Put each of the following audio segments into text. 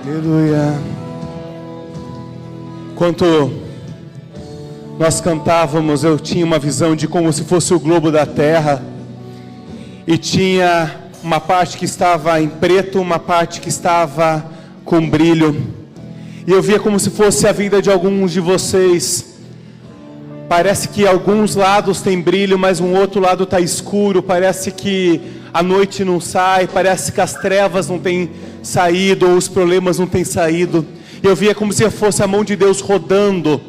Aleluia. Enquanto nós cantávamos, eu tinha uma visão de como se fosse o globo da terra, e tinha uma parte que estava em preto, uma parte que estava com brilho, e eu via como se fosse a vida de alguns de vocês. Parece que alguns lados tem brilho, mas um outro lado está escuro. Parece que a noite não sai, parece que as trevas não têm saído, ou os problemas não têm saído. Eu via como se fosse a mão de Deus rodando,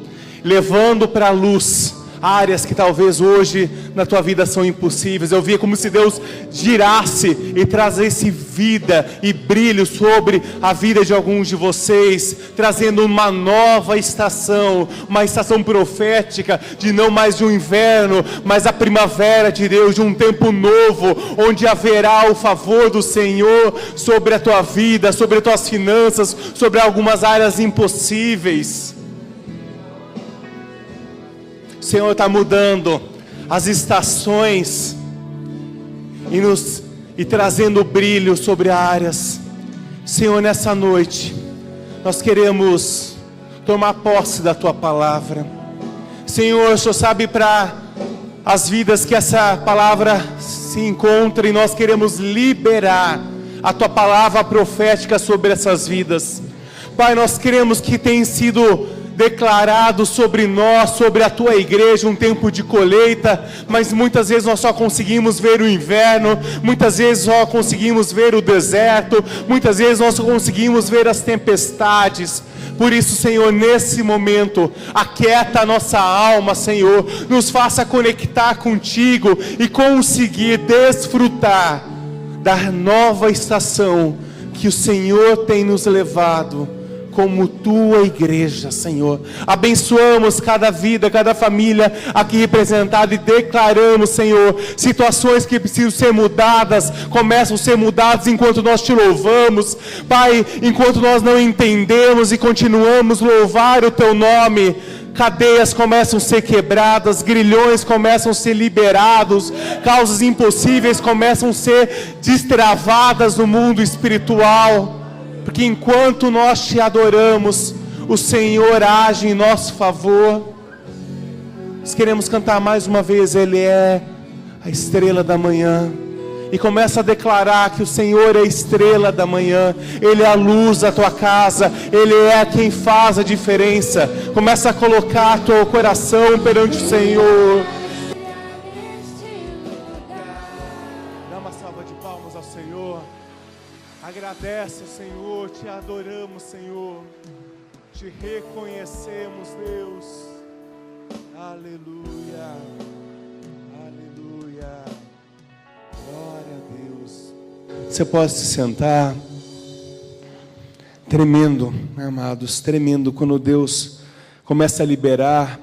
levando para a luz áreas que talvez hoje na tua vida são impossíveis. Eu via como se Deus girasse e trazesse vida e brilho sobre a vida de alguns de vocês, trazendo uma nova estação, uma estação profética, de não mais de um inverno, mas a primavera de Deus, de um tempo novo, onde haverá o favor do Senhor sobre a tua vida, sobre as tuas finanças, sobre algumas áreas impossíveis. O Senhor está mudando as estações e trazendo brilho sobre áreas. Senhor, nessa noite nós queremos tomar posse da Tua palavra. Senhor, o Senhor sabe para as vidas que essa palavra se encontra, e nós queremos liberar a Tua palavra profética sobre essas vidas. Pai, nós queremos que tenha sido declarado sobre nós, sobre a tua igreja, um tempo de colheita, mas muitas vezes nós só conseguimos ver o inverno, muitas vezes só conseguimos ver o deserto, muitas vezes nós só conseguimos ver as tempestades. Por isso, Senhor, nesse momento, aquieta a nossa alma, Senhor, nos faça conectar contigo e conseguir desfrutar da nova estação que o Senhor tem nos levado como tua igreja, Senhor. Abençoamos cada vida, cada família aqui representada, e declaramos, Senhor, situações que precisam ser mudadas, começam a ser mudadas enquanto nós te louvamos, Pai, enquanto nós não entendemos e continuamos a louvar o teu nome. Cadeias começam a ser quebradas, grilhões começam a ser liberados, causas impossíveis começam a ser destravadas no mundo espiritual. Porque enquanto nós te adoramos, o Senhor age em nosso favor. Nós queremos cantar mais uma vez, Ele é a estrela da manhã. E começa a declarar que o Senhor é a estrela da manhã, Ele é a luz da tua casa, Ele é quem faz a diferença. Começa a colocar teu coração perante o Senhor. Dá uma salva de palmas ao Senhor. Agradece, Senhor, te adoramos, Senhor, te reconhecemos, Deus. Aleluia, aleluia, glória a Deus. Você pode se sentar. Tremendo, amados, tremendo quando Deus começa a liberar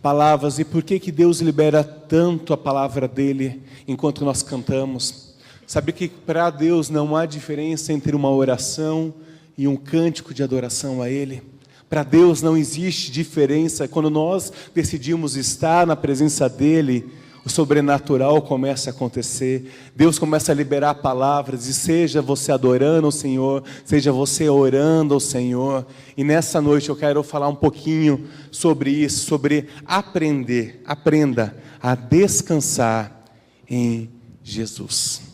palavras. E por que Deus libera tanto a palavra dEle enquanto nós cantamos? Sabe que para Deus não há diferença entre uma oração e um cântico de adoração a Ele. Para Deus não existe diferença. Quando nós decidimos estar na presença dEle, o sobrenatural começa a acontecer. Deus começa a liberar palavras, e seja você adorando o Senhor, seja você orando ao Senhor. E nessa noite eu quero falar um pouquinho sobre isso, sobre aprenda a descansar em Jesus.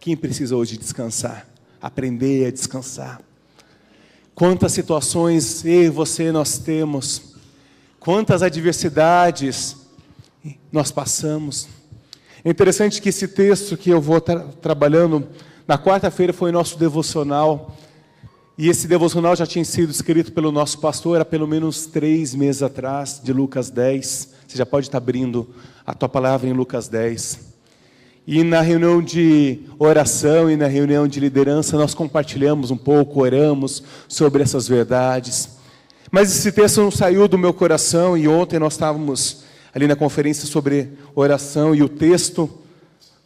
Quem precisa hoje descansar? Aprender a descansar. Quantas situações eu e você nós temos, quantas adversidades nós passamos. É interessante que esse texto que eu vou trabalhando, na quarta-feira foi o nosso devocional, e esse devocional já tinha sido escrito pelo nosso pastor há pelo menos 3 meses atrás, de Lucas 10. Você já pode estar abrindo a tua palavra em Lucas 10. E na reunião de oração e na reunião de liderança, nós compartilhamos um pouco, oramos sobre essas verdades. Mas esse texto não saiu do meu coração, e ontem nós estávamos ali na conferência sobre oração, e o texto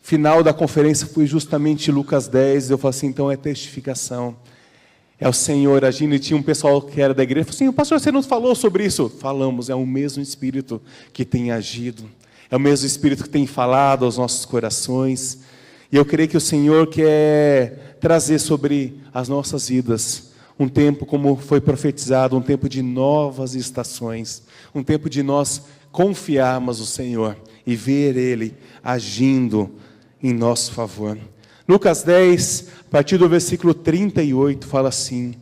final da conferência foi justamente Lucas 10. Eu falei assim, então é testificação. É o Senhor agindo. E tinha um pessoal que era da igreja, falou assim, pastor, você não falou sobre isso? Falamos, é o mesmo Espírito que tem agido. É o mesmo Espírito que tem falado aos nossos corações. E eu creio que o Senhor quer trazer sobre as nossas vidas um tempo, como foi profetizado, um tempo de novas estações, um tempo de nós confiarmos no Senhor e ver Ele agindo em nosso favor. Lucas 10, a partir do versículo 38, fala assim: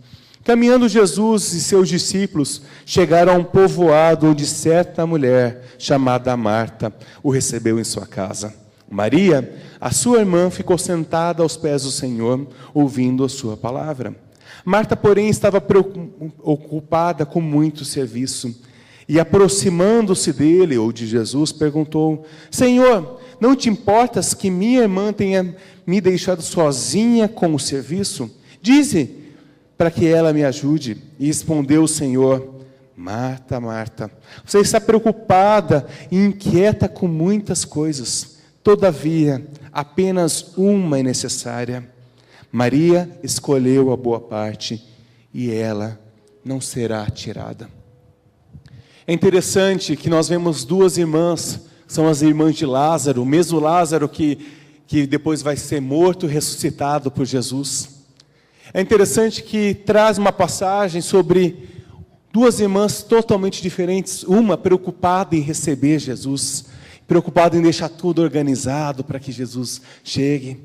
caminhando Jesus e seus discípulos chegaram a um povoado onde certa mulher, chamada Marta, o recebeu em sua casa. Maria, a sua irmã, ficou sentada aos pés do Senhor, ouvindo a sua palavra. Marta, porém, estava ocupada com muito serviço, e aproximando-se dele, ou de Jesus, perguntou: Senhor, não te importas que minha irmã tenha me deixado sozinha com o serviço? Dize para que ela me ajude. E respondeu o Senhor: Marta, Marta, você está preocupada e inquieta com muitas coisas. Todavia, apenas uma é necessária. Maria escolheu a boa parte, e ela não será tirada. É interessante que nós vemos duas irmãs, são as irmãs de Lázaro, o mesmo Lázaro que depois vai ser morto e ressuscitado por Jesus. É interessante que traz uma passagem sobre duas irmãs totalmente diferentes, uma preocupada em receber Jesus, preocupada em deixar tudo organizado para que Jesus chegue,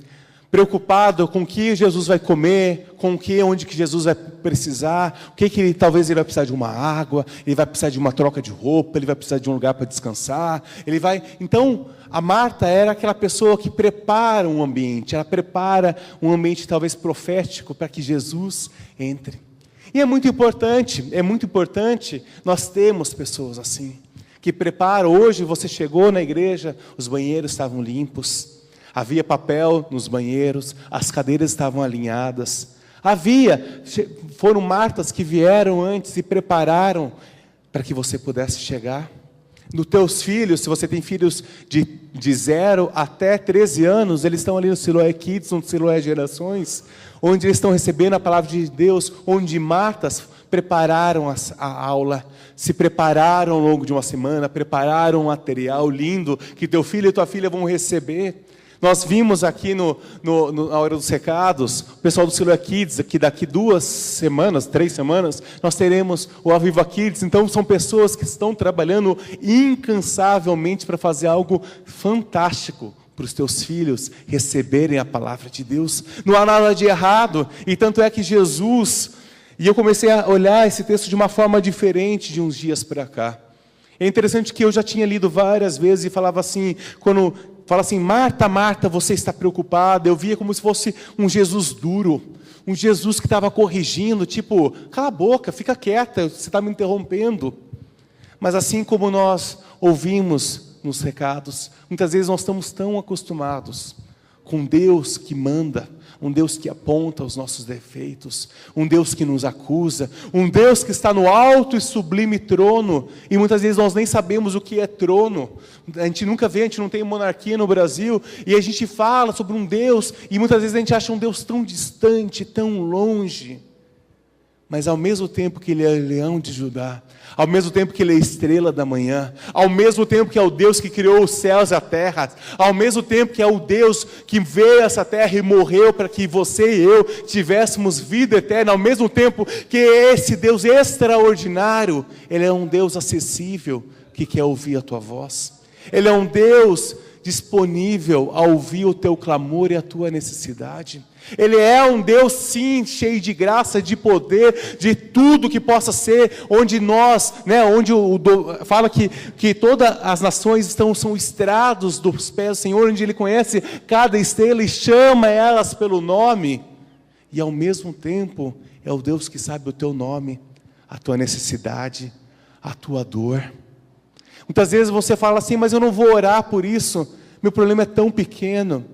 preocupado com o que Jesus vai comer, com o que, onde que Jesus vai precisar, o que talvez ele vai precisar de uma água, ele vai precisar de uma troca de roupa, ele vai precisar de um lugar para descansar, Então, a Marta era aquela pessoa que prepara um ambiente, ela prepara um ambiente talvez profético para que Jesus entre. E é muito importante nós termos pessoas assim, que preparam. Hoje você chegou na igreja, os banheiros estavam limpos, havia papel nos banheiros, as cadeiras estavam alinhadas. Foram Martas que vieram antes e prepararam para que você pudesse chegar. Nos teus filhos, se você tem filhos de 0 até 13 anos, eles estão ali no Siloé Kids, no Siloé Gerações, onde eles estão recebendo a palavra de Deus, onde Martas prepararam a aula, se prepararam ao longo de uma semana, prepararam um material lindo que teu filho e tua filha vão receber. Nós vimos aqui na hora dos recados, o pessoal do Siloé Kids, que daqui 2 semanas, 3 semanas, nós teremos o Aviva Kids. Então, são pessoas que estão trabalhando incansavelmente para fazer algo fantástico para os teus filhos receberem a palavra de Deus. Não há nada de errado, e tanto é que Jesus... E eu comecei a olhar esse texto de uma forma diferente de uns dias para cá. É interessante que eu já tinha lido várias vezes e falava assim, quando fala assim, Marta, Marta, você está preocupada, eu via como se fosse um Jesus duro, um Jesus que estava corrigindo, tipo, cala a boca, fica quieta, você está me interrompendo. Mas assim como nós ouvimos nos recados, muitas vezes nós estamos tão acostumados com Deus que manda, um Deus que aponta os nossos defeitos, um Deus que nos acusa, um Deus que está no alto e sublime trono, e muitas vezes nós nem sabemos o que é trono. A gente nunca vê, a gente não tem monarquia no Brasil, e a gente fala sobre um Deus, e muitas vezes a gente acha um Deus tão distante, tão longe, mas ao mesmo tempo que Ele é leão de Judá, ao mesmo tempo que Ele é estrela da manhã, ao mesmo tempo que é o Deus que criou os céus e a terra, ao mesmo tempo que é o Deus que veio a essa terra e morreu para que você e eu tivéssemos vida eterna, ao mesmo tempo que esse Deus extraordinário, Ele é um Deus acessível, que quer ouvir a tua voz. Ele é um Deus disponível a ouvir o teu clamor e a tua necessidade. Ele é um Deus, sim, cheio de graça, de poder, de tudo que possa ser, onde nós, fala que todas as nações são estrados dos pés do Senhor, onde Ele conhece cada estrela e chama elas pelo nome, e ao mesmo tempo é o Deus que sabe o teu nome, a tua necessidade, a tua dor. Muitas vezes você fala assim, mas eu não vou orar por isso, meu problema é tão pequeno.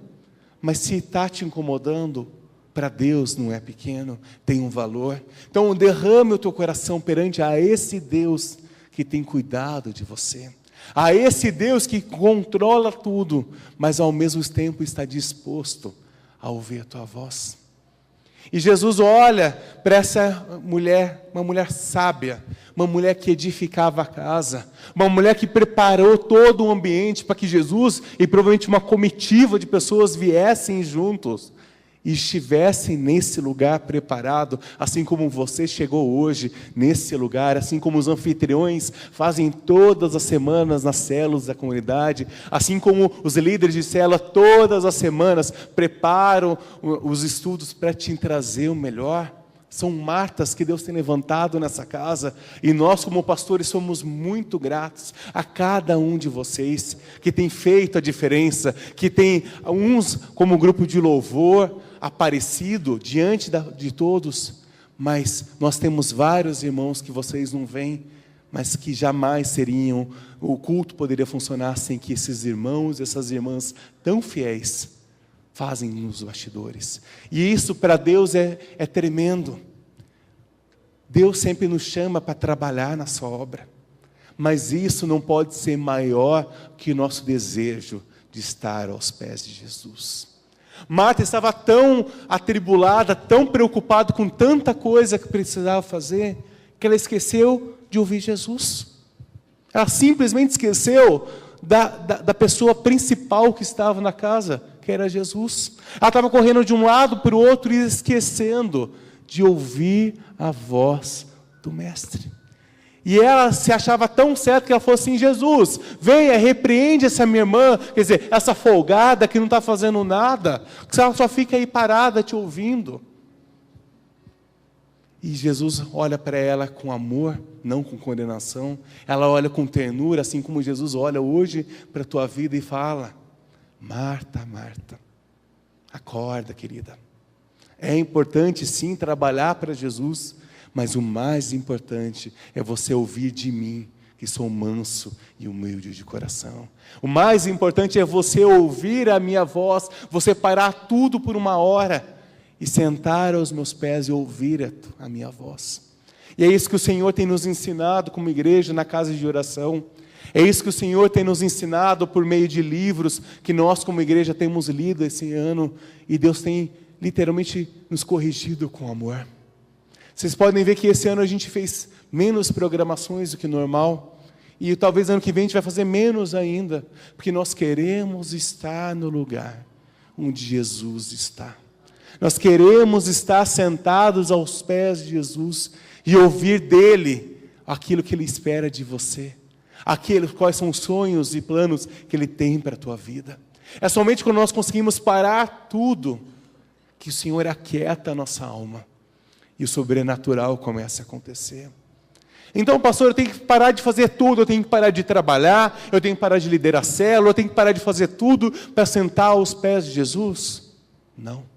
Mas se está te incomodando, para Deus não é pequeno, tem um valor. Então derrame o teu coração perante a esse Deus que tem cuidado de você. A esse Deus que controla tudo, mas ao mesmo tempo está disposto a ouvir a tua voz. E Jesus olha para essa mulher, uma mulher sábia, uma mulher que edificava a casa, uma mulher que preparou todo o ambiente para que Jesus e provavelmente uma comitiva de pessoas viessem juntos. e estivessem nesse lugar preparado, assim como você chegou hoje nesse lugar, assim como os anfitriões fazem todas as semanas nas células da comunidade, assim como os líderes de célula todas as semanas preparam os estudos para te trazer o melhor. São Martas que Deus tem levantado nessa casa, e nós como pastores somos muito gratos a cada um de vocês, que tem feito a diferença, que tem uns como grupo de louvor, aparecido diante de todos, mas nós temos vários irmãos que vocês não veem, mas que jamais seriam, o culto poderia funcionar sem que esses irmãos, essas irmãs tão fiéis, fazem nos bastidores. E isso para Deus é tremendo. Deus sempre nos chama para trabalhar na sua obra, mas isso não pode ser maior que o nosso desejo de estar aos pés de Jesus. Marta estava tão atribulada, tão preocupada com tanta coisa que precisava fazer, que ela esqueceu de ouvir Jesus. Ela simplesmente esqueceu da pessoa principal que estava na casa, que era Jesus. Ela estava correndo de um lado para o outro e esquecendo de ouvir a voz do Mestre. E ela se achava tão certa que ela falou assim: Jesus, venha, repreende essa minha irmã, quer dizer, essa folgada que não está fazendo nada, que ela só fica aí parada te ouvindo. E Jesus olha para ela com amor, não com condenação. Ela olha com ternura, assim como Jesus olha hoje para a tua vida e fala: Marta, Marta, acorda, querida. É importante sim trabalhar para Jesus, mas o mais importante é você ouvir de mim, que sou manso e humilde de coração. O mais importante é você ouvir a minha voz, você parar tudo por uma hora e sentar aos meus pés e ouvir a minha voz. E é isso que o Senhor tem nos ensinado como igreja na casa de oração. É isso que o Senhor tem nos ensinado por meio de livros que nós como igreja temos lido esse ano, e Deus tem literalmente nos corrigido com amor. Vocês podem ver que esse ano a gente fez menos programações do que normal, e talvez ano que vem a gente vai fazer menos ainda, porque nós queremos estar no lugar onde Jesus está. Nós queremos estar sentados aos pés de Jesus e ouvir dele aquilo que ele espera de você, quais são os sonhos e planos que ele tem para a tua vida. É somente quando nós conseguimos parar tudo que o Senhor aquieta a nossa alma e o sobrenatural começa a acontecer. Então, pastor, eu tenho que parar de fazer tudo, eu tenho que parar de trabalhar, eu tenho que parar de liderar a célula, eu tenho que parar de fazer tudo para sentar aos pés de Jesus? Não.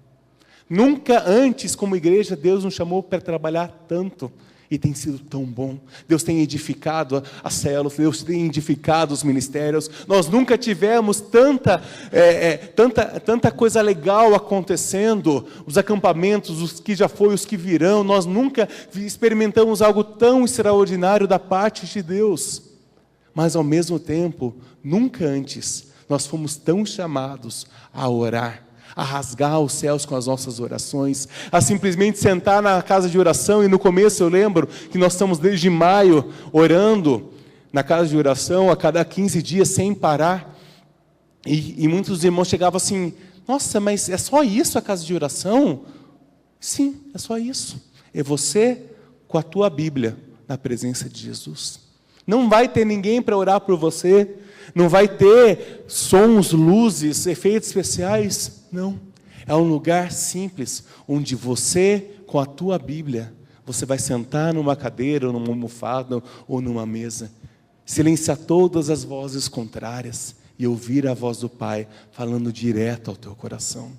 Nunca antes, como igreja, Deus nos chamou para trabalhar tanto, e tem sido tão bom. Deus tem edificado a célula, Deus tem edificado os ministérios. Nós nunca tivemos tanta coisa legal acontecendo, os acampamentos, os que já foi, os que virão. Nós nunca experimentamos algo tão extraordinário da parte de Deus. Mas ao mesmo tempo, nunca antes nós fomos tão chamados a orar, a rasgar os céus com as nossas orações, a simplesmente sentar na casa de oração. E no começo eu lembro que nós estamos desde maio orando na casa de oração a cada 15 dias sem parar, e muitos irmãos chegavam assim: nossa, mas é só isso a casa de oração? Sim, é só isso. É você com a tua Bíblia na presença de Jesus. Não vai ter ninguém para orar por você, não vai ter sons, luzes, efeitos especiais. Não, é um lugar simples, onde você, com a tua Bíblia, você vai sentar numa cadeira, ou numa almofada, ou numa mesa, silenciar todas as vozes contrárias e ouvir a voz do Pai falando direto ao teu coração.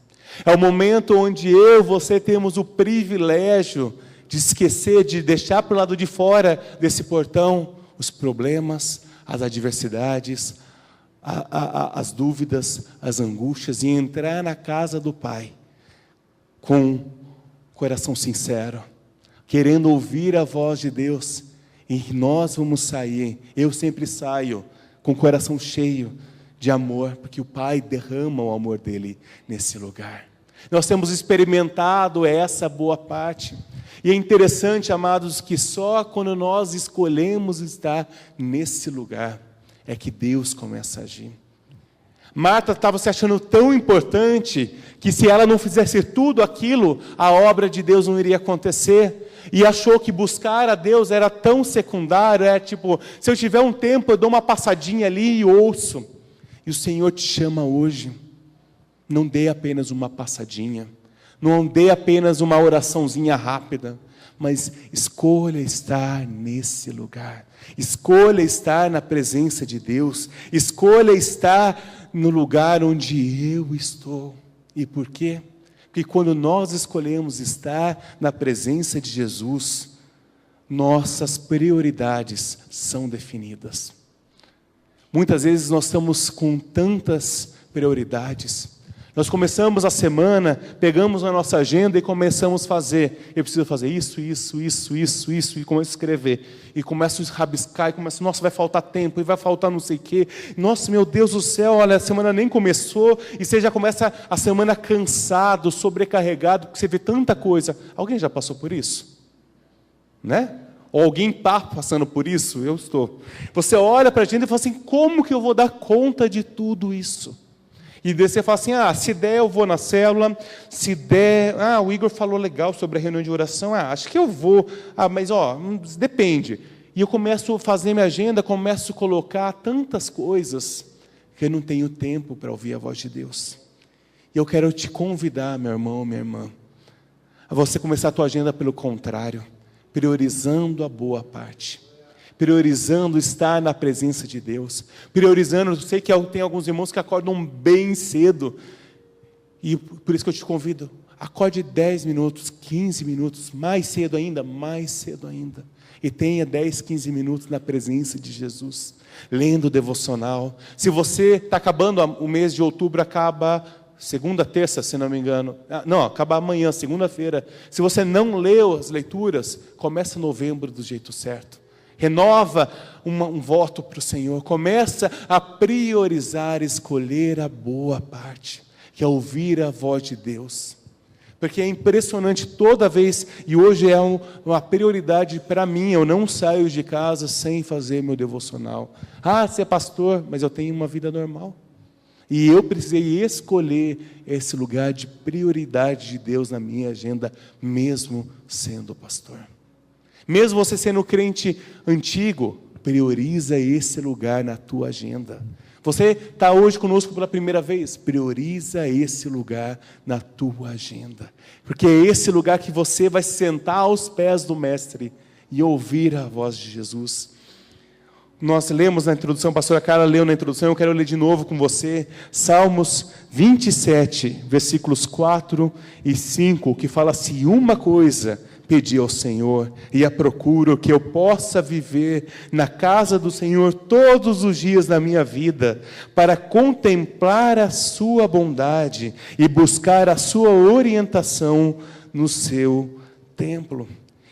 É o momento onde eu e você temos o privilégio de esquecer, de deixar para o lado de fora desse portão os problemas, as adversidades, as dúvidas, as angústias, e entrar na casa do Pai com coração sincero, querendo ouvir a voz de Deus. E nós vamos sair, eu sempre saio com o coração cheio de amor, porque o Pai derrama o amor dele nesse lugar. Nós temos experimentado essa boa parte, e é interessante, amados, que só quando nós escolhemos estar nesse lugar é que Deus começa a agir. Marta estava se achando tão importante que se ela não fizesse tudo aquilo, a obra de Deus não iria acontecer. E achou que buscar a Deus era tão secundário, tipo, se eu tiver um tempo, eu dou uma passadinha ali e ouço. E o Senhor te chama hoje. Não dê apenas uma passadinha. Não dê apenas uma oraçãozinha rápida. Mas escolha estar nesse lugar. Escolha estar na presença de Deus. Escolha estar no lugar onde eu estou. E por quê? Porque quando nós escolhemos estar na presença de Jesus, nossas prioridades são definidas. Muitas vezes nós estamos com tantas prioridades. Nós começamos a semana, pegamos a nossa agenda e começamos a fazer. Eu preciso fazer isso, e começo a escrever. E começo a rabiscar, e começo, nossa, vai faltar tempo, e vai faltar não sei o quê. Nossa, meu Deus do céu, olha, a semana nem começou, e você já começa a semana cansado, sobrecarregado, porque você vê tanta coisa. Alguém já passou por isso? Né? Ou alguém está passando por isso? Eu estou. Você olha para a agenda e fala assim, como que eu vou dar conta de tudo isso? E daí você fala assim, se der eu vou na célula, se der, o Igor falou legal sobre a reunião de oração, acho que eu vou, mas depende. E eu começo a fazer minha agenda, começo a colocar tantas coisas, que eu não tenho tempo para ouvir a voz de Deus. E eu quero te convidar, meu irmão, minha irmã, a você começar a tua agenda pelo contrário, priorizando a boa parte. Priorizando estar na presença de Deus, priorizando, eu sei que tem alguns irmãos que acordam bem cedo, e por isso que eu te convido, acorde 10 minutos, 15 minutos, mais cedo ainda, e tenha 10, 15 minutos na presença de Jesus, lendo o devocional. Se você está acabando o mês de outubro, acaba segunda, terça, se não me engano, acaba amanhã, segunda-feira, se você não leu as leituras, começa novembro do jeito certo. Renova um voto para o Senhor. Começa a priorizar, escolher a boa parte, que é ouvir a voz de Deus. Porque é impressionante toda vez, e hoje é uma prioridade para mim, eu não saio de casa sem fazer meu devocional. Você é pastor, mas eu tenho uma vida normal. E eu precisei escolher esse lugar de prioridade de Deus na minha agenda, mesmo sendo pastor. Mesmo você sendo crente antigo, prioriza esse lugar na tua agenda. Você está hoje conosco pela primeira vez, prioriza esse lugar na tua agenda. Porque é esse lugar que você vai sentar aos pés do Mestre e ouvir a voz de Jesus. Nós lemos na introdução, a pastora Carla leu na introdução, eu quero ler de novo com você, Salmos 27, versículos 4 e 5, que fala assim, uma coisa pedi ao Senhor e a procuro, que eu possa viver na casa do Senhor todos os dias da minha vida, para contemplar a sua bondade e buscar a sua orientação no seu templo.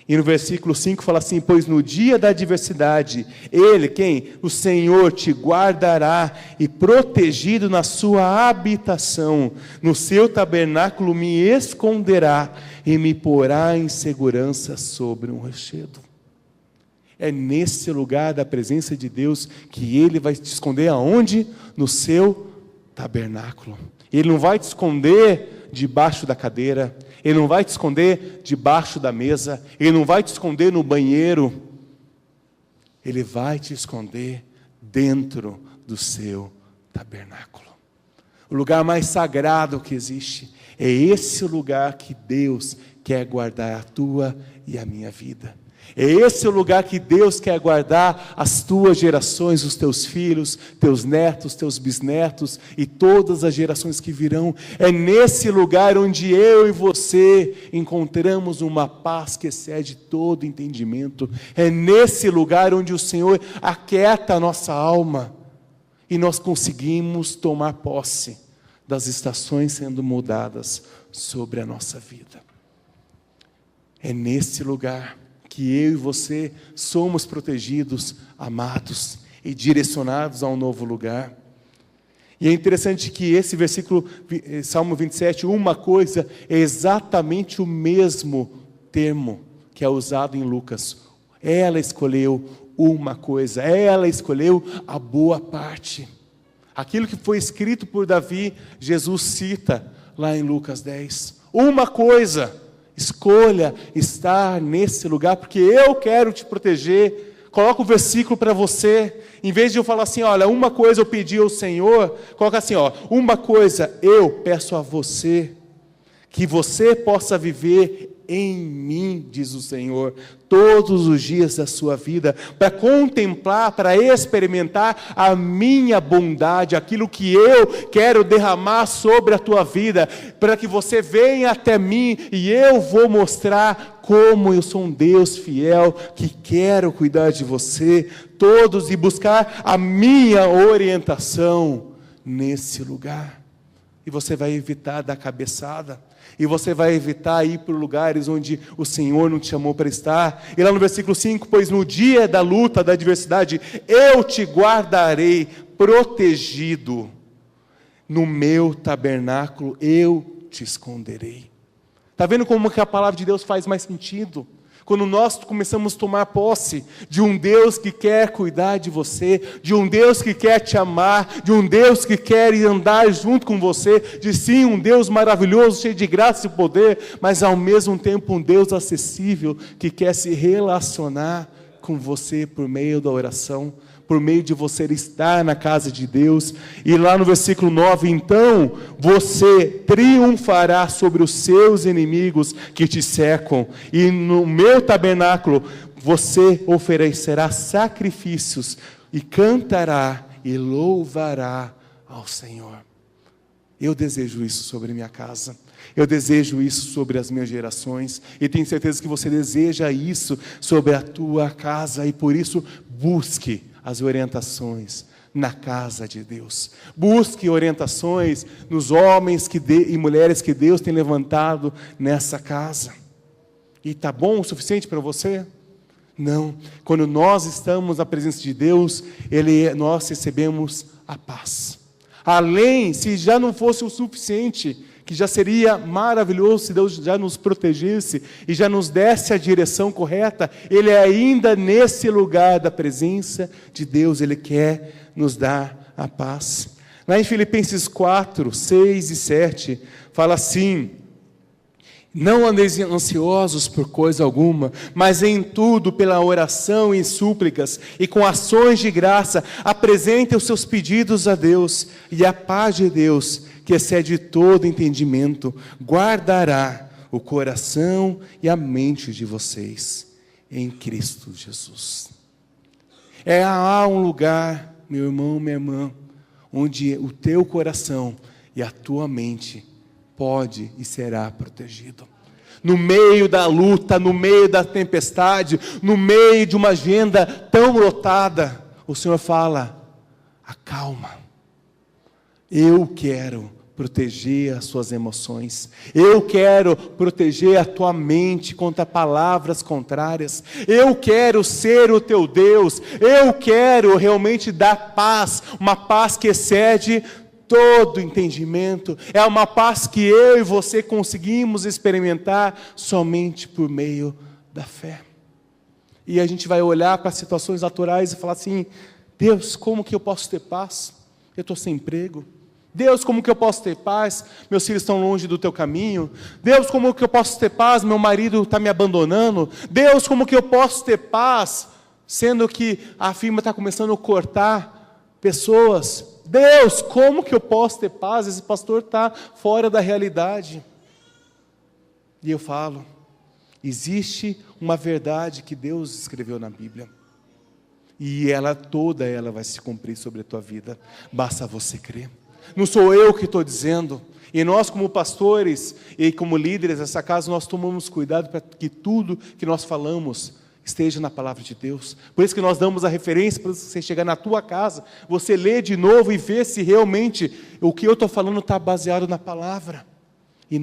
E no versículo 5 fala assim, pois no dia da adversidade, Ele, quem? O Senhor te guardará e protegido na sua habitação, no seu tabernáculo me esconderá e me porá em segurança sobre um rochedo. É nesse lugar da presença de Deus que Ele vai te esconder aonde? No seu tabernáculo. Ele não vai te esconder debaixo da cadeira, Ele não vai te esconder debaixo da mesa, Ele não vai te esconder no banheiro, Ele vai te esconder dentro do seu tabernáculo. O lugar mais sagrado que existe, é esse lugar que Deus quer guardar a tua e a minha vida. É esse o lugar que Deus quer guardar as tuas gerações, os teus filhos, teus netos, teus bisnetos e todas as gerações que virão. É nesse lugar onde eu e você encontramos uma paz que excede todo entendimento. É nesse lugar onde o Senhor aquieta a nossa alma e nós conseguimos tomar posse das estações sendo mudadas sobre a nossa vida. É nesse lugar que eu e você somos protegidos, amados e direcionados a um novo lugar. E é interessante que esse versículo, Salmo 27, uma coisa, é exatamente o mesmo termo que é usado em Lucas. Ela escolheu uma coisa, ela escolheu a boa parte. Aquilo que foi escrito por Davi, Jesus cita lá em Lucas 10. Uma coisa, escolha estar nesse lugar, porque eu quero te proteger. Coloca o versículo para você. Em vez de eu falar assim, olha, uma coisa eu pedi ao Senhor, coloca assim, ó, uma coisa eu peço a você, que você possa viver em mim, diz o Senhor, todos os dias da sua vida, para contemplar, para experimentar a minha bondade, aquilo que eu quero derramar sobre a tua vida, para que você venha até mim e eu vou mostrar como eu sou um Deus fiel, que quero cuidar de você, todos, e buscar a minha orientação nesse lugar. E você vai evitar dar cabeçada, e você vai evitar ir para lugares onde o Senhor não te chamou para estar. E lá no versículo 5, pois no dia da luta, da adversidade, eu te guardarei protegido, no meu tabernáculo eu te esconderei. Está vendo como que a palavra de Deus faz mais sentido? Quando nós começamos a tomar posse de um Deus que quer cuidar de você, de um Deus que quer te amar, de um Deus que quer andar junto com você, de sim, um Deus maravilhoso, cheio de graça e poder, mas ao mesmo tempo um Deus acessível, que quer se relacionar com você por meio da oração, por meio de você estar na casa de Deus. E lá no versículo 9, então, você triunfará sobre os seus inimigos que te cercam, e no meu tabernáculo você oferecerá sacrifícios, e cantará e louvará ao Senhor. Eu desejo isso sobre minha casa, eu desejo isso sobre as minhas gerações, e tenho certeza que você deseja isso sobre a tua casa, e por isso busque as orientações na casa de Deus. Busque orientações nos homens e mulheres que Deus tem levantado nessa casa. E está bom o suficiente para você? Não. Quando nós estamos na presença de Deus, nós recebemos a paz. Além, se já não fosse o suficiente, que já seria maravilhoso se Deus já nos protegesse e já nos desse a direção correta, Ele ainda nesse lugar da presença de Deus, Ele quer nos dar a paz. Lá em Filipenses 4, 6 e 7, fala assim: não andeis ansiosos por coisa alguma, mas em tudo, pela oração e súplicas, e com ações de graça, apresentem os seus pedidos a Deus, e a paz de Deus, que excede todo entendimento, guardará o coração e a mente de vocês, em Cristo Jesus. Há um lugar, meu irmão, minha irmã, onde o teu coração e a tua mente pode e será protegido. No meio da luta, no meio da tempestade, no meio de uma agenda tão lotada, o Senhor fala: acalma. Eu quero proteger as suas emoções. Eu quero proteger a tua mente contra palavras contrárias. Eu quero ser o teu Deus. Eu quero realmente dar paz, uma paz que excede todo entendimento. É uma paz que eu e você conseguimos experimentar somente por meio da fé. E a gente vai olhar para as situações naturais e falar assim: Deus, como que eu posso ter paz? Eu estou sem emprego. Deus, como que eu posso ter paz? Meus filhos estão longe do teu caminho. Deus, como que eu posso ter paz? Meu marido está me abandonando. Deus, como que eu posso ter paz? Sendo que a firma está começando a cortar pessoas. Deus, como que eu posso ter paz? Esse pastor está fora da realidade. E eu falo, existe uma verdade que Deus escreveu na Bíblia. E toda ela vai se cumprir sobre a tua vida. Basta você crer. Não sou eu que estou dizendo. E nós, como pastores e como líderes dessa casa, nós tomamos cuidado para que tudo que nós falamos esteja na palavra de Deus. Por isso que nós damos a referência para você chegar na tua casa, você ler de novo e ver se realmente o que eu estou falando está baseado na palavra. E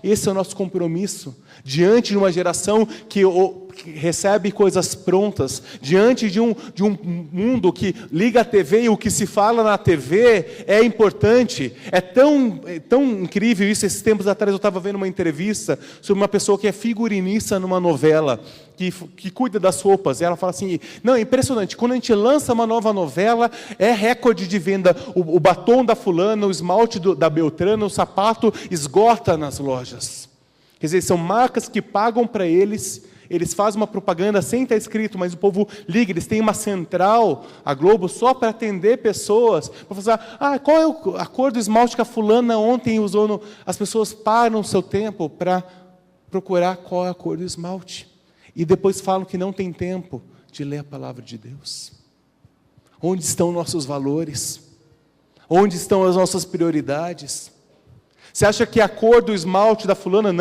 esse é o nosso compromisso, diante de uma geração que recebe coisas prontas, diante de um mundo que liga a TV e o que se fala na TV é importante. É tão incrível isso. Esses tempos atrás eu estava vendo uma entrevista sobre uma pessoa que é figurinista numa novela, que cuida das roupas. Ela fala assim, não, é impressionante, quando a gente lança uma nova novela, é recorde de venda, o batom da fulana, o esmalte da Beltrana, o sapato esgota nas lojas. Quer dizer, são marcas que pagam para eles fazem uma propaganda sem estar escrito, mas o povo liga, eles têm uma central, a Globo, só para atender pessoas, para falar, qual é a cor do esmalte que a fulana ontem usou? As pessoas param o seu tempo para procurar qual é a cor do esmalte. E depois falam que não tem tempo de ler a palavra de Deus. Onde estão nossos valores? Onde estão as nossas prioridades? Você acha que a cor do esmalte da fulana,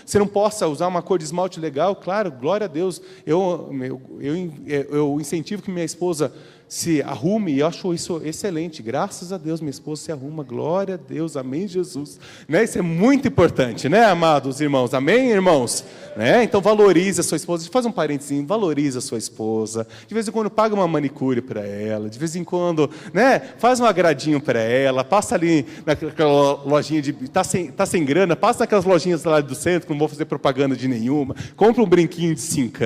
você não possa usar uma cor de esmalte legal? Claro, glória a Deus. Eu incentivo que minha esposa se arrume, e eu acho isso excelente. Graças a Deus, minha esposa se arruma. Glória a Deus, amém, Jesus. Né? Isso é muito importante, né, amados irmãos? Amém, irmãos? Né? Então, valorize a sua esposa. Faz um parentezinho, valorize a sua esposa. De vez em quando, paga uma manicure para ela. De vez em quando, né, faz um agradinho para ela. Passa ali naquela lojinha de... Tá sem grana, passa naquelas lojinhas lá do centro, que não vou fazer propaganda de nenhuma. Compra um brinquinho de 5.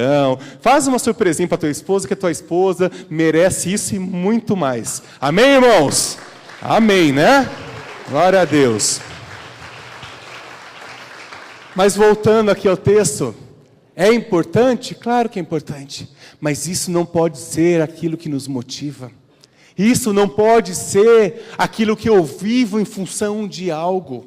Faz uma surpresinha para tua esposa, que a tua esposa merece isso e muito mais. Amém, irmãos? Amém, né? Glória a Deus. Mas voltando aqui ao texto, é importante? Claro que é importante. Mas isso não pode ser aquilo que nos motiva. Isso não pode ser aquilo que eu vivo em função de algo.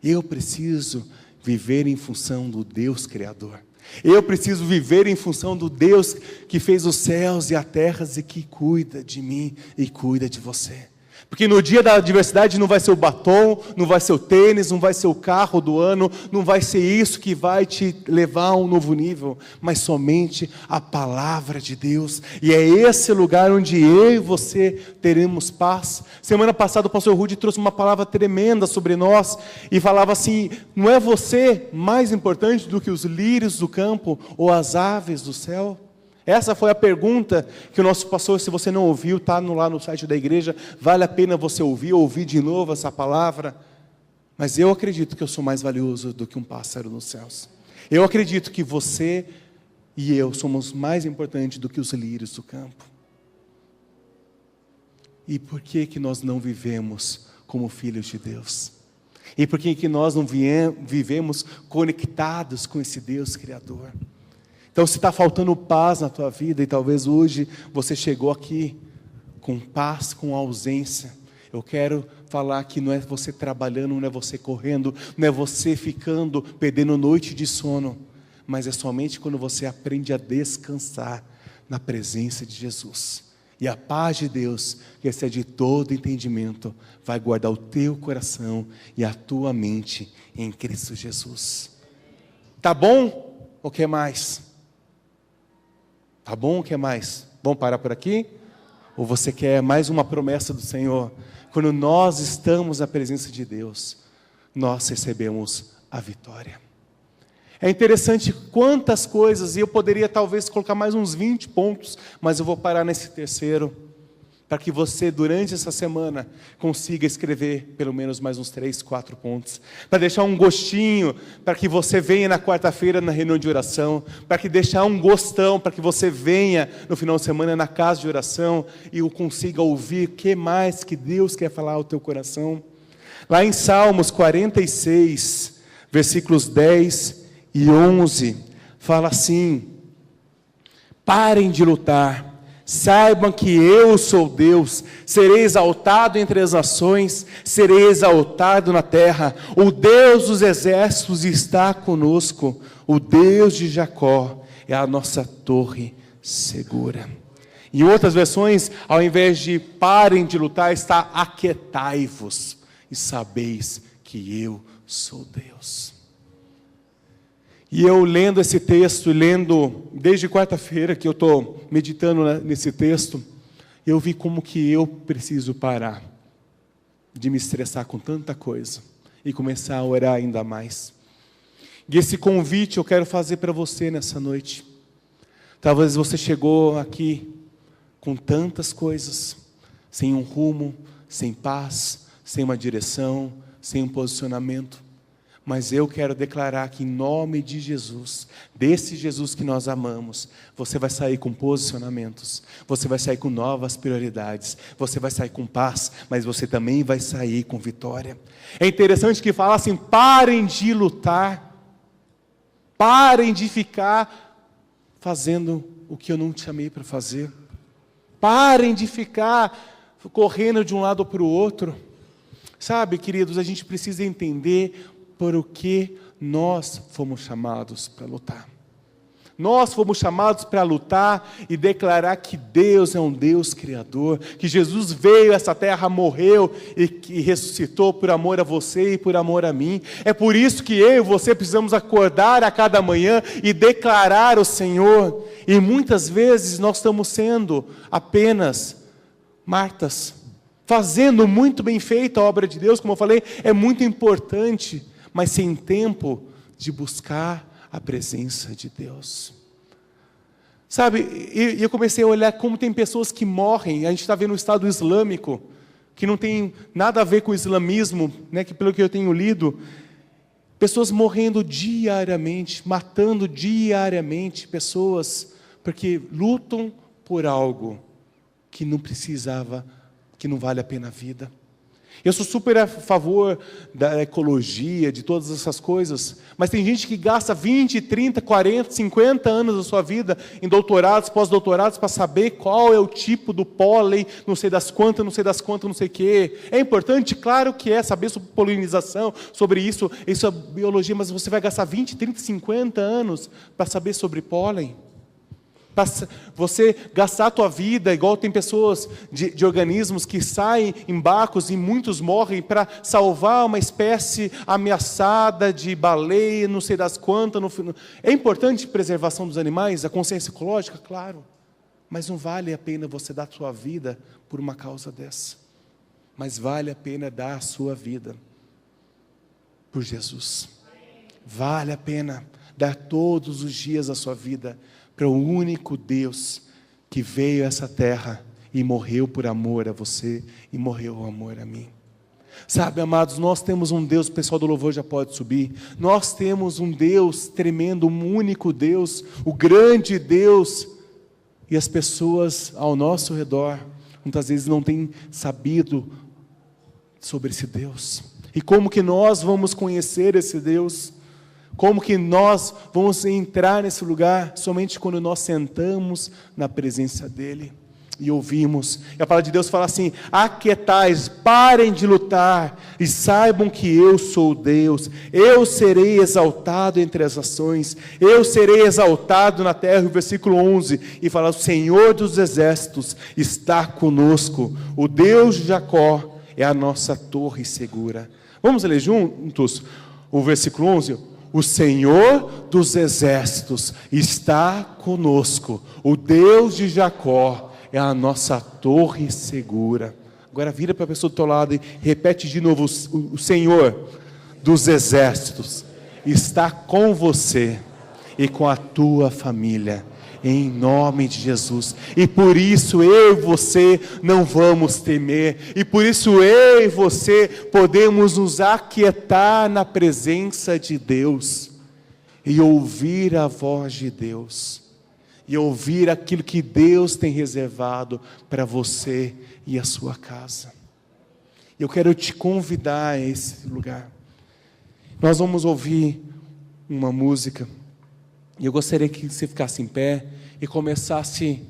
Eu preciso viver em função do Deus Criador. Eu preciso viver em função do Deus que fez os céus e a terra e que cuida de mim e cuida de você. Porque no dia da adversidade não vai ser o batom, não vai ser o tênis, não vai ser o carro do ano, não vai ser isso que vai te levar a um novo nível, mas somente a palavra de Deus. E é esse lugar onde eu e você teremos paz. Semana passada o pastor Rudy trouxe uma palavra tremenda sobre nós e falava assim, não é você mais importante do que os lírios do campo ou as aves do céu? Essa foi a pergunta que o nosso pastor, se você não ouviu, está lá no site da igreja, vale a pena você ouvir de novo essa palavra. Mas eu acredito que eu sou mais valioso do que um pássaro nos céus. Eu acredito que você e eu somos mais importantes do que os lírios do campo. E por que nós não vivemos como filhos de Deus? E por que nós não vivemos conectados com esse Deus Criador? Então, se está faltando paz na tua vida, e talvez hoje você chegou aqui com paz, com ausência, eu quero falar que não é você trabalhando, não é você correndo, não é você ficando, perdendo noite de sono, mas é somente quando você aprende a descansar na presença de Jesus. E a paz de Deus, que excede todo entendimento, vai guardar o teu coração e a tua mente em Cristo Jesus. Tá bom? O que mais? Tá bom? O que mais? Vamos parar por aqui? Ou você quer mais uma promessa do Senhor? Quando nós estamos na presença de Deus, nós recebemos a vitória. É interessante quantas coisas, e eu poderia talvez colocar mais uns 20 pontos, mas eu vou parar nesse terceiro, para que você, durante essa semana, consiga escrever pelo menos mais uns 3, 4 pontos, para deixar um gostinho, para que você venha na quarta-feira na reunião de oração, para que deixar um gostão, para que você venha no final de semana na casa de oração, e consiga ouvir o que mais que Deus quer falar ao teu coração. Lá em Salmos 46, versículos 10 e 11, fala assim: parem de lutar, saibam que eu sou Deus, serei exaltado entre as nações, serei exaltado na terra. O Deus dos exércitos está conosco, o Deus de Jacó é a nossa torre segura. Em outras versões, ao invés de parem de lutar, está aquietai-vos e sabeis que eu sou Deus. E eu lendo esse texto, lendo desde quarta-feira que eu estou meditando nesse texto, eu vi como que eu preciso parar de me estressar com tanta coisa e começar a orar ainda mais. E esse convite eu quero fazer para você nessa noite. Talvez você chegou aqui com tantas coisas, sem um rumo, sem paz, sem uma direção, sem um posicionamento. Mas eu quero declarar que em nome de Jesus, desse Jesus que nós amamos, você vai sair com posicionamentos, você vai sair com novas prioridades, você vai sair com paz, mas você também vai sair com vitória. É interessante que fala assim: parem de lutar, parem de ficar fazendo o que eu não te chamei para fazer, parem de ficar correndo de um lado para o outro. Sabe, queridos, a gente precisa entender por o que nós fomos chamados para lutar. Nós fomos chamados para lutar e declarar que Deus é um Deus criador, que Jesus veio a essa terra, morreu e ressuscitou por amor a você e por amor a mim. É por isso que eu e você precisamos acordar a cada manhã e declarar o Senhor. E muitas vezes nós estamos sendo apenas Martas, fazendo muito bem feita a obra de Deus, como eu falei, é muito importante, mas sem tempo de buscar a presença de Deus. Sabe, e eu comecei a olhar como tem pessoas que morrem. A gente está vendo o Estado Islâmico, que não tem nada a ver com o islamismo, né, que pelo que eu tenho lido, pessoas morrendo diariamente, matando diariamente pessoas, porque lutam por algo que não precisava, que não vale a pena a vida. Eu sou super a favor da ecologia, de todas essas coisas, mas tem gente que gasta 20, 30, 40, 50 anos da sua vida em doutorados, pós-doutorados, para saber qual é o tipo do pólen, não sei das quantas, não sei o quê. É importante? Claro que é, saber sobre polinização, sobre isso é biologia, mas você vai gastar 20, 30, 50 anos para saber sobre pólen? Você gastar a tua vida, igual tem pessoas de organismos que saem em barcos e muitos morrem para salvar uma espécie ameaçada de baleia, não sei das quantas. É importante a preservação dos animais, a consciência ecológica, claro, mas não vale a pena você dar a sua vida por uma causa dessa, mas vale a pena dar a sua vida por Jesus. Vale a pena dar todos os dias a sua vida para o único Deus que veio a essa terra e morreu por amor a você e morreu por amor a mim. Sabe, amados, nós temos um Deus, o pessoal do louvor já pode subir, nós temos um Deus tremendo, um único Deus, o grande Deus, e as pessoas ao nosso redor, muitas vezes não têm sabido sobre esse Deus. E como que nós vamos conhecer esse Deus? Como que nós vamos entrar nesse lugar? Somente quando nós sentamos na presença dEle e ouvimos. E a palavra de Deus fala assim: aquietais, parem de lutar e saibam que eu sou Deus. Eu serei exaltado entre as nações, eu serei exaltado na terra. O versículo 11, e fala: o Senhor dos exércitos está conosco, o Deus de Jacó é a nossa torre segura. Vamos ler juntos o versículo 11? O Senhor dos exércitos está conosco, o Deus de Jacó é a nossa torre segura. Agora vira para a pessoa do teu lado e repete de novo: o Senhor dos exércitos está com você e com a tua família, em nome de Jesus. E por isso eu e você não vamos temer, e por isso eu e você podemos nos aquietar na presença de Deus e ouvir a voz de Deus e ouvir aquilo que Deus tem reservado para você e a sua casa. Eu quero te convidar a esse lugar. Nós vamos ouvir uma música e eu gostaria que você ficasse em pé e começasse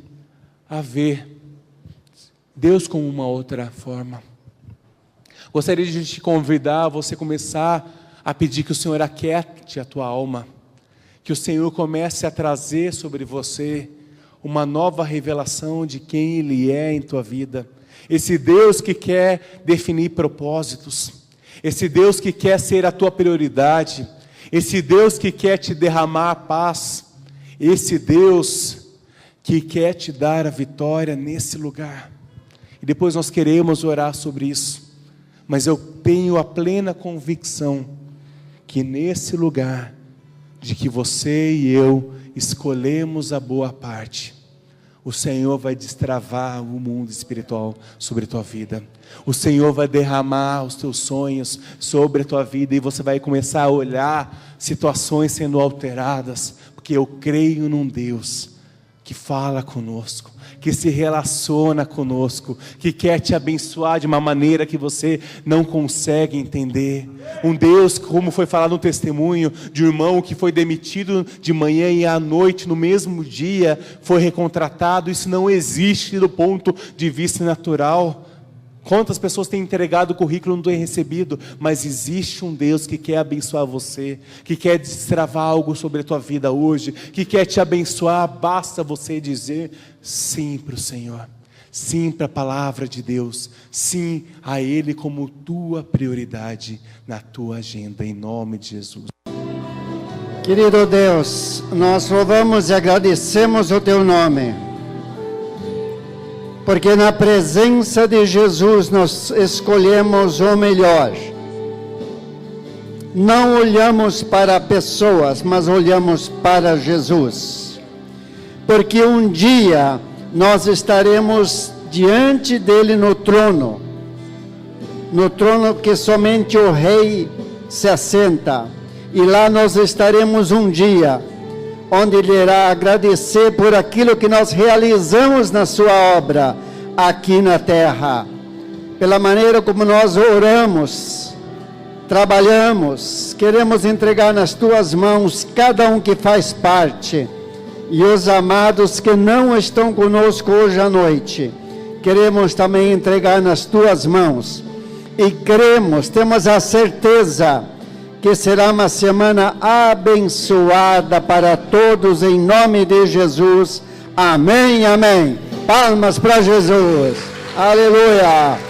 a ver Deus com uma outra forma. Gostaria de te convidar a você começar a pedir que o Senhor aquiete a tua alma, que o Senhor comece a trazer sobre você uma nova revelação de quem Ele é em tua vida. Esse Deus que quer definir propósitos, esse Deus que quer ser a tua prioridade, esse Deus que quer te derramar a paz, esse Deus que quer te dar a vitória nesse lugar. E depois nós queremos orar sobre isso, mas eu tenho a plena convicção que nesse lugar, de que você e eu escolhemos a boa parte, o Senhor vai destravar o mundo espiritual sobre a tua vida. O Senhor vai derramar os teus sonhos sobre a tua vida, e você vai começar a olhar situações sendo alteradas, porque eu creio num Deus que fala conosco, que se relaciona conosco, que quer te abençoar de uma maneira que você não consegue entender. Um Deus, como foi falado no testemunho de um irmão que foi demitido de manhã e à noite, no mesmo dia, foi recontratado. Isso não existe do ponto de vista natural. Quantas pessoas têm entregado o currículo e não têm recebido? Mas existe um Deus que quer abençoar você, que quer destravar algo sobre a tua vida hoje, que quer te abençoar. Basta você dizer sim para o Senhor, sim para a palavra de Deus, sim a Ele como tua prioridade na tua agenda, em nome de Jesus. Querido Deus, nós louvamos e agradecemos o Teu nome, porque na presença de Jesus nós escolhemos o melhor. Não olhamos para pessoas, mas olhamos para Jesus. Porque um dia nós estaremos diante dele no trono que somente o Rei se assenta. E lá nós estaremos um dia onde Ele irá agradecer por aquilo que nós realizamos na sua obra aqui na terra, pela maneira como nós oramos, trabalhamos. Queremos entregar nas Tuas mãos cada um que faz parte, e os amados que não estão conosco hoje à noite, queremos também entregar nas Tuas mãos, e cremos, temos a certeza que será uma semana abençoada para todos, em nome de Jesus. Amém, amém. Palmas para Jesus. Aleluia.